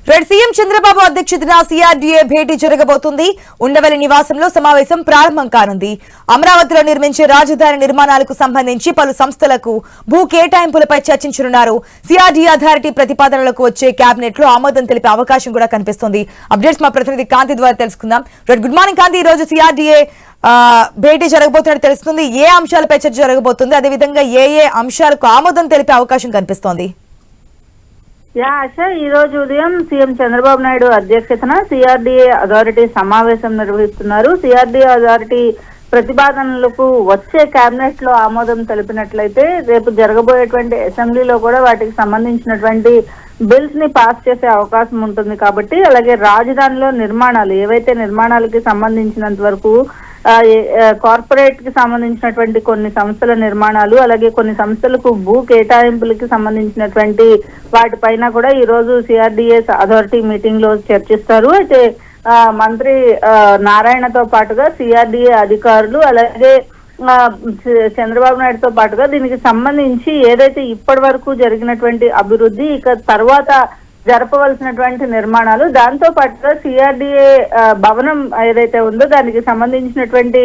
CM Chandrababu అధ్యక్షతన CRDA భేటీ జరగబోతుంది. ఉండవల్లి నివాసంలో సమావేశం ప్రారంభం కానుంది. అమరావతిలో నిర్మించే రాజధాని నిర్మాణాలకు సంబంధించి పలు సంస్థలకు భూ కేటాయింపులపై చర్చించనున్నారు. సిఆర్డీఏ అథారిటీ ప్రతిపాదనలకు వచ్చే కేబినెట్ లో ఆమోదం తెలిపే అవకాశం కూడా కనిపిస్తోంది. అప్డేట్స్ మా ప్రతినిధి కాంతి ద్వారా తెలుసుకుందాం. గుడ్ మార్నింగ్ కాంతి. ఈ రోజు సిఆర్డీఏ భేటీ జరగబోతున్నట్టు తెలుస్తుంది. ఏ అంశాలపై చర్చ జరగబోతుంది, అదేవిధంగా ఏ అంశాలకు ఆమోదం తెలిపే అవకాశం కనిపిస్తోంది? ఆశ ఈ రోజు ఉదయం సీఎం చంద్రబాబు నాయుడు అధ్యక్షతన సిఆర్డీఏ అథారిటీ సమావేశం నిర్వహిస్తున్నారు. సిఆర్డీఏ అథారిటీ ప్రతిపాదనలకు వచ్చే కేబినెట్ లో ఆమోదం తెలిపినట్లయితే రేపు జరగబోయేటువంటి అసెంబ్లీలో కూడా వాటికి సంబంధించినటువంటి బిల్స్ ని పాస్ చేసే అవకాశం ఉంటుంది. కాబట్టి అలాగే రాజధానిలో నిర్మాణాలు ఏవైతే నిర్మాణాలకి సంబంధించినంత వరకు కార్పొరేట్ కి సంబంధించినటువంటి కొన్ని సంస్థల నిర్మాణాలు, అలాగే కొన్ని సంస్థలకు భూ కేటాయింపులకి సంబంధించినటువంటి వాటిపైన కూడా ఈ రోజు సిఆర్డీఏ అథారిటీ మీటింగ్ లో చర్చిస్తారు. అయితే మంత్రి నారాయణతో పాటుగా సిఆర్డీఏ అధికారులు అలాగే చంద్రబాబు నాయుడుతో పాటుగా దీనికి సంబంధించి ఏదైతే ఇప్పటి వరకు జరిగినటువంటి అభివృద్ధి, ఇక తర్వాత జరపవలసినటువంటి నిర్మాణాలు, దాంతో పాటుగా సిఆర్డీఏ భవనం ఏదైతే ఉందో దానికి సంబంధించినటువంటి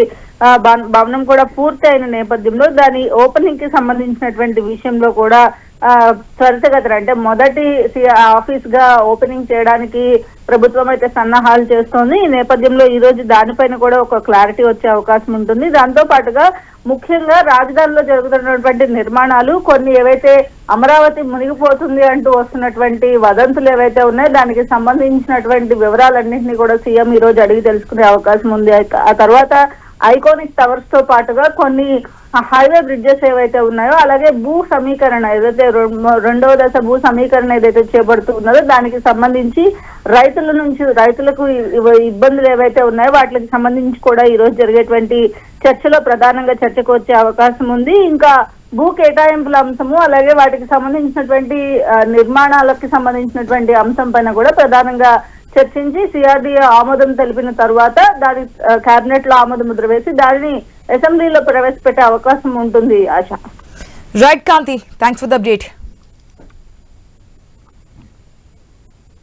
భవనం కూడా పూర్తి అయిన నేపథ్యంలో దాని ఓపెనింగ్ కి సంబంధించినటువంటి విషయంలో కూడా త్వరితగతిన అంటే మొదటి ఆఫీస్ గా ఓపెనింగ్ చేయడానికి ప్రభుత్వం అయితే సన్నాహాలు చేస్తోంది. ఈ నేపథ్యంలో ఈ రోజు దానిపైన కూడా ఒక క్లారిటీ వచ్చే అవకాశం ఉంటుంది. దాంతో పాటుగా ముఖ్యంగా రాజధానిలో జరుగుతున్నటువంటి నిర్మాణాలు కొన్ని ఏవైతే అమరావతి మునిగిపోతుంది అంటూ వస్తున్నటువంటి వదంతులు ఏవైతే ఉన్నాయో దానికి సంబంధించినటువంటి వివరాలన్నింటినీ కూడా సీఎం ఈ రోజు అడిగి తెలుసుకునే అవకాశం ఉంది. ఆ తర్వాత ఐకానిక్ టవర్స్ తో పాటుగా కొన్ని హైవే బ్రిడ్జెస్ ఏవైతే ఉన్నాయో అలాగే భూ సమీకరణ ఏదైతే రెండవ దశ భూ సమీకరణ ఏదైతే చేపడుతూ ఉన్నదో దానికి సంబంధించి రైతులకు ఇబ్బందులు ఏవైతే ఉన్నాయో వాటికి సంబంధించి కూడా ఈ రోజు జరిగేటువంటి చర్చలో ప్రధానంగా చర్చకు వచ్చే అవకాశం ఉంది. ఇంకా భూ కేటాయింపుల అంశము అలాగే వాటికి సంబంధించినటువంటి నిర్మాణాలకు సంబంధించినటువంటి అంశం పైన కూడా ప్రధానంగా చర్చించి సిఆర్డీఏ ఆమోదం తెలిపిన తర్వాత దాని కేబినెట్ లో ఆమోద ముద్ర వేసి దానిని అసెంబ్లీలో ప్రవేశపెట్టే అవకాశం ఉంటుంది. ఆశ. Right Kanti, thanks for the update.